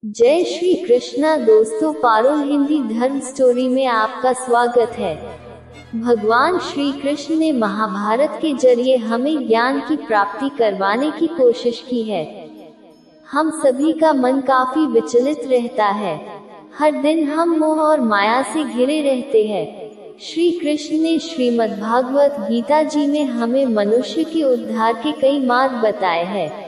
जय श्री कृष्णा दोस्तों, पारुल हिंदी धर्म स्टोरी में आपका स्वागत है। भगवान श्री कृष्ण ने महाभारत के जरिए हमें ज्ञान की प्राप्ति करवाने की कोशिश की है। हम सभी का मन काफी विचलित रहता है। हर दिन हम मोह और माया से घिरे रहते हैं। श्री कृष्ण ने श्रीमद्भागवत गीता जी में हमें मनुष्य के उद्धार के कई मार्ग बताए हैं।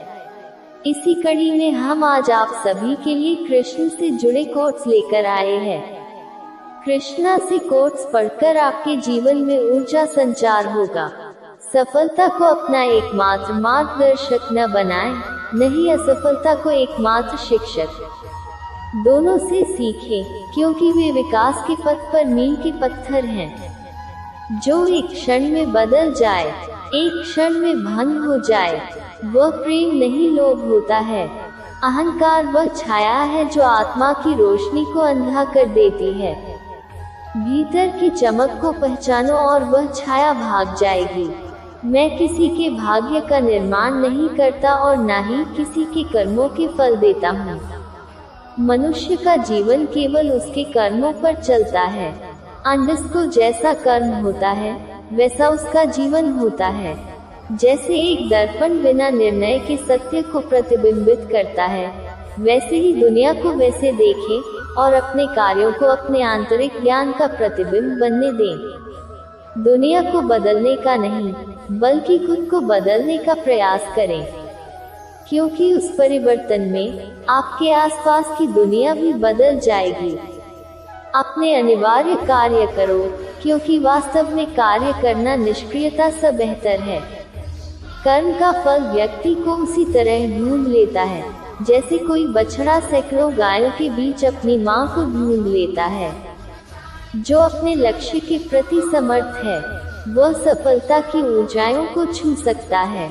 इसी कड़ी में हम आज आप सभी के लिए कृष्ण से जुड़े कोट्स लेकर आए हैं। कृष्णा से कोट्स पढ़कर आपके जीवन में ऊर्जा संचार होगा। सफलता को अपना एकमात्र मार्गदर्शक न बनाएं, नहीं असफलता को एकमात्र शिक्षक। दोनों से सीखें, क्योंकि वे विकास के पथ पर मील के पत्थर हैं। जो एक क्षण में बदल जाए, एक क्षण में भंग हो जाए, वह प्रेम नहीं, लोभ होता है। अहंकार वह छाया है जो आत्मा की रोशनी को अंधा कर देती है। भीतर की चमक को पहचानो और वह छाया भाग जाएगी। मैं किसी के भाग्य का निर्माण नहीं करता और न ही किसी के कर्मों के फल देता हूँ। मनुष्य का जीवन केवल उसके कर्मों पर चलता है। अंडस को जैसा कर्म होता है, वैसा उसका जीवन होता है। जैसे एक दर्पण बिना निर्णय के सत्य को प्रतिबिंबित करता है, वैसे ही दुनिया को वैसे देखें और अपने कार्यों को अपने आंतरिक ज्ञान का प्रतिबिंब बनने दें। दुनिया को बदलने का नहीं, बल्कि खुद को बदलने का प्रयास करें, क्योंकि उस परिवर्तन में आपके आसपास की दुनिया भी बदल जाएगी। अपने अनिवार्य कार्य करो, क्योंकि वास्तव में कार्य करना निष्क्रियता से बेहतर है। कर्म का फल व्यक्ति को उसी तरह ढूंढ लेता है, जैसे कोई बछड़ा सैकड़ों गायों के बीच अपनी मां को ढूंढ लेता है। जो अपने लक्ष्य के प्रति समर्थ है, वह सफलता की ऊंचाइयों को छू सकता है।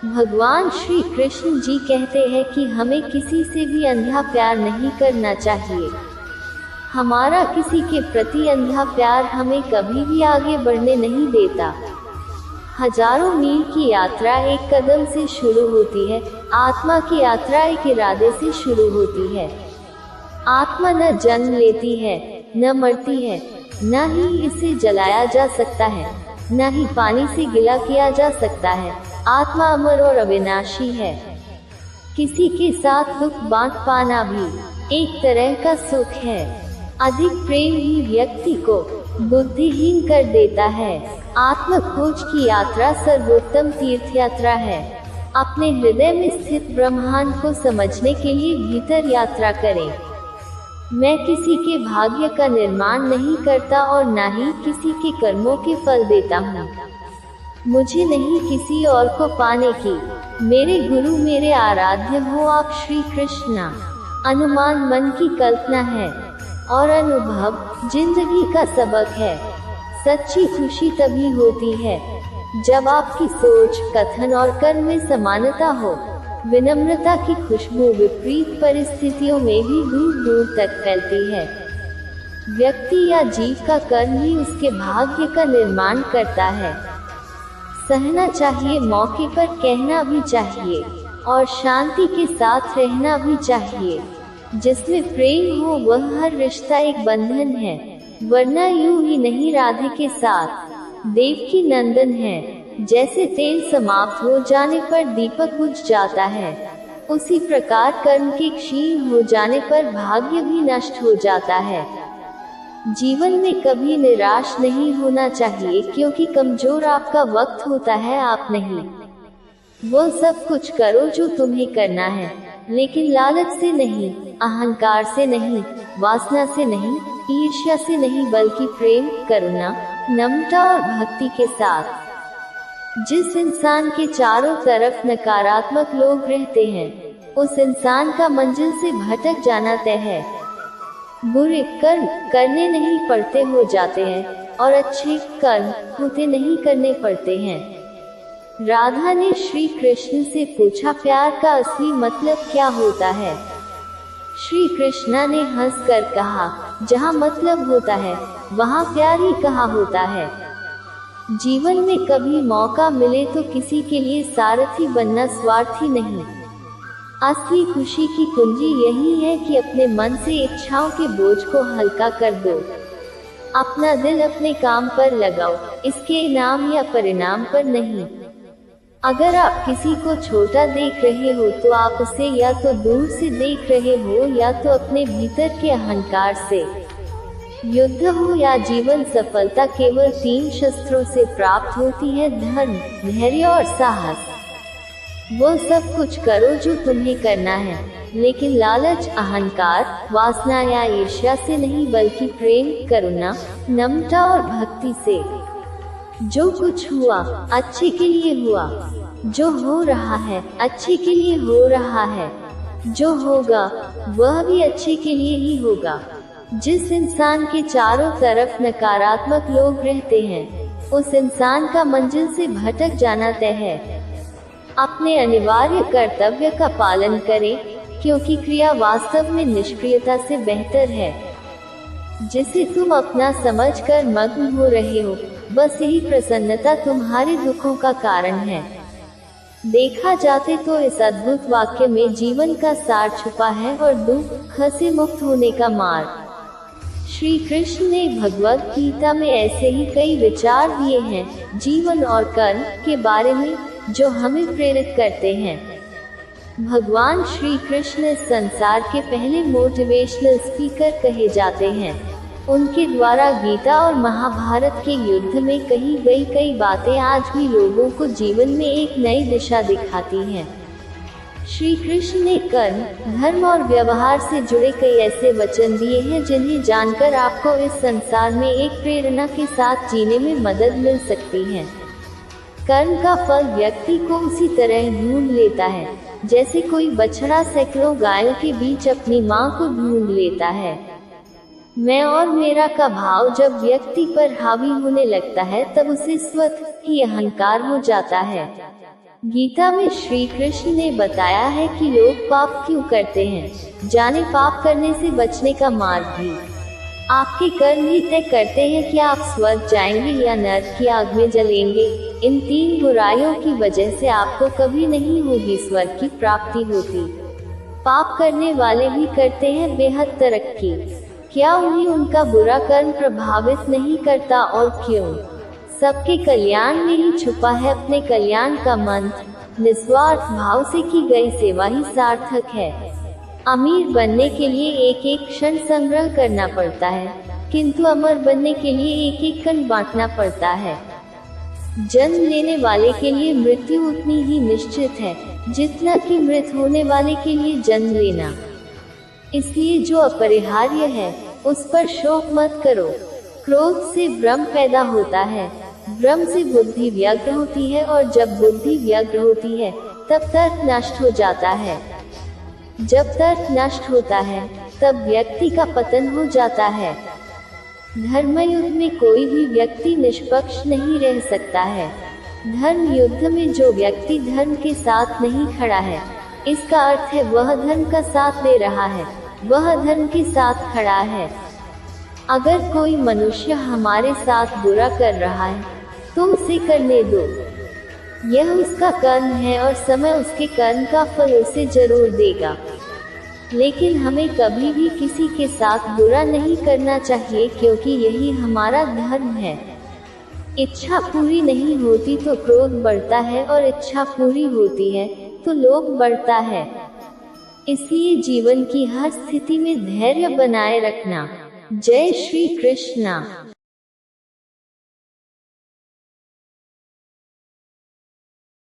भगवान श्री कृष्ण जी कहते हैं कि हमें किसी से भी अंधा प्यार नहीं करना चाहिए। हमारा किसी के प्रति अंधा प्यार हमें कभी भी आगे बढ़ने नहीं देता। हजारों मील की यात्रा एक कदम से शुरू होती है। आत्मा की यात्रा एक इरादे से शुरू होती है। आत्मा न जन्म लेती है, न मरती है, न ही इसे जलाया जा सकता है, न ही पानी से गिला किया जा सकता है। आत्मा अमर और अविनाशी है। किसी के साथ दुख बांट पाना भी एक तरह का सुख है। अधिक प्रेम ही व्यक्ति को बुद्धिहीन कर देता है। आत्म खोज की यात्रा सर्वोत्तम तीर्थ यात्रा है। अपने हृदय में स्थित ब्रह्मांड को समझने के लिए भीतर यात्रा करें। मैं किसी के भाग्य का निर्माण नहीं करता और न ही किसी के कर्मों के फल देता हूँ। मुझे नहीं किसी और को पाने की। मेरे गुरु मेरे आराध्य हो आप श्री कृष्णा। अनुमान मन की कल्पना है और अनुभव जिंदगी का सबक है। सच्ची खुशी तभी होती है जब आपकी सोच, कथन और कर्म में समानता हो। विनम्रता की खुशबू विपरीत परिस्थितियों में भी दूर दूर तक फैलती है। व्यक्ति या जीव का कर्म ही उसके भाग्य का निर्माण करता है। सहना चाहिए, मौके पर कहना भी चाहिए और शांति के साथ रहना भी चाहिए। जिसमें प्रेम हो वह हर रिश्ता एक बंधन है, वरना यूं ही नहीं राधे के साथ देवकी नंदन है। जैसे तेल समाप्त हो जाने पर दीपक बुझ जाता है, उसी प्रकार कर्म के क्षीण हो जाने पर भाग्य भी नष्ट हो जाता है। जीवन में कभी निराश नहीं होना चाहिए, क्योंकि कमजोर आपका वक्त होता है, आप नहीं। वो सब कुछ करो जो तुम्हें करना है, लेकिन लालच से नहीं, अहंकार से नहीं, वासना से नहीं, ईर्ष्या से नहीं, बल्कि प्रेम, करुणा, नम्रता और भक्ति के साथ। जिस इंसान के चारों तरफ नकारात्मक लोग रहते हैं, उस इंसान का मंजिल से भटक जाना तय है। बुरे कर्म करने नहीं पड़ते हो जाते हैं और अच्छे कर्म होते नहीं करने पड़ते हैं। राधा ने श्री कृष्ण से पूछा, प्यार का असली मतलब क्या होता है? श्री कृष्णा ने हंसकर कहा, जहाँ मतलब होता है वहाँ प्यार ही कहाँ होता है। जीवन में कभी मौका मिले तो किसी के लिए सारथी बनना स्वार्थी नहीं, असली खुशी की कुंजी यही है कि अपने मन से इच्छाओं के बोझ को हल्का कर दो। अपना दिल अपने काम पर लगाओ, इसके इनाम या परिणाम पर नहीं। अगर आप किसी को छोटा देख रहे हो तो आप उसे या तो दूर से देख रहे हो या तो अपने भीतर के अहंकार से। युद्ध हो या जीवन, सफलता केवल 3 शस्त्रों से प्राप्त होती है: धर्म, धैर्य और साहस। वो सब कुछ करो जो तुम्हें करना है, लेकिन लालच, अहंकार, वासना या ईर्ष्या से नहीं, बल्कि प्रेम, करुणा, नम्रता और भक्ति से। जो कुछ हुआ अच्छे के लिए हुआ, जो हो रहा है अच्छे के लिए हो रहा है, जो होगा वह भी अच्छे के लिए ही होगा। जिस इंसान के चारों तरफ नकारात्मक लोग रहते हैं, उस इंसान का मंजिल से भटक जाना तय है। अपने अनिवार्य कर्तव्य का पालन करें, क्योंकि क्रिया वास्तव में निष्क्रियता से बेहतर है। जिसे तुम अपना समझकर मग्न हो रहे हो, बस यही प्रसन्नता तुम्हारे दुखों का कारण है। देखा जाते तो इस अद्भुत वाक्य में जीवन का सार छुपा है और दुख से मुक्त होने का मार्ग। श्री कृष्ण ने भगवद गीता में ऐसे ही कई विचार दिए हैं जीवन और कर्म के बारे में, जो हमें प्रेरित करते हैं। भगवान श्री कृष्ण इस संसार के पहले मोटिवेशनल स्पीकर कहे जाते हैं। उनके द्वारा गीता और महाभारत के युद्ध में कही गई कई बातें आज भी लोगों को जीवन में एक नई दिशा दिखाती हैं। श्री कृष्ण ने कर्म, धर्म और व्यवहार से जुड़े कई ऐसे वचन दिए हैं जिन्हें जानकर आपको इस संसार में एक प्रेरणा के साथ जीने में मदद मिल सकती है। कर्म का फल व्यक्ति को उसी तरह ढूंढ लेता है जैसे कोई बछड़ा सैकड़ों गायों के बीच अपनी मां को ढूंढ लेता है। मैं और मेरा का भाव जब व्यक्ति पर हावी होने लगता है, तब उसे स्वतः ही अहंकार हो जाता है। गीता में श्री कृष्ण ने बताया है कि लोग पाप क्यों करते हैं, जाने पाप करने से बचने का मार्ग भी। आपके कर्म ही तय करते हैं कि आप स्वर्ग जाएंगे या नरक की आग में जलेंगे। इन 3 बुराइयों की वजह से आपको कभी नहीं होगी स्वर्ग की प्राप्ति होती। पाप करने वाले भी करते हैं बेहद तरक्की। क्या उन्हें उनका बुरा कर्म प्रभावित नहीं करता, और क्यों? सबके कल्याण में ही छुपा है अपने कल्याण का मंत्र। निस्वार्थ भाव से की गई सेवा ही सार्थक है। अमीर बनने के लिए एक एक क्षण संग्रह करना पड़ता है, किंतु अमर बनने के लिए एक एक कण बांटना पड़ता है। जन्म लेने वाले के लिए मृत्यु उतनी ही निश्चित है जितना कि मृत होने वाले के लिए जन्म लेना। इसलिए जो अपरिहार्य है उस पर शोक मत करो। क्रोध से भ्रम पैदा होता है, भ्रम से बुद्धि व्यग्र होती है, और जब बुद्धि व्यग्र होती है तब तर्क नष्ट हो जाता है। जब तर्क नष्ट होता है तब व्यक्ति का पतन हो जाता है। धर्म युद्ध में कोई भी व्यक्ति निष्पक्ष नहीं रह सकता है। धर्म युद्ध में जो व्यक्ति धर्म के साथ नहीं खड़ा है, इसका अर्थ है वह धर्म का साथ दे रहा है, वह धर्म के साथ खड़ा है। अगर कोई मनुष्य हमारे साथ बुरा कर रहा है तो उसे करने दो, यह उसका कर्म है और समय उसके कर्म का फल उसे जरूर देगा। लेकिन हमें कभी भी किसी के साथ बुरा नहीं करना चाहिए, क्योंकि यही हमारा धर्म है। इच्छा पूरी नहीं होती तो क्रोध बढ़ता है, और इच्छा पूरी होती है तो लोभ बढ़ता है। इसलिए जीवन की हर स्थिति में धैर्य बनाए रखना। जय श्री कृष्णा।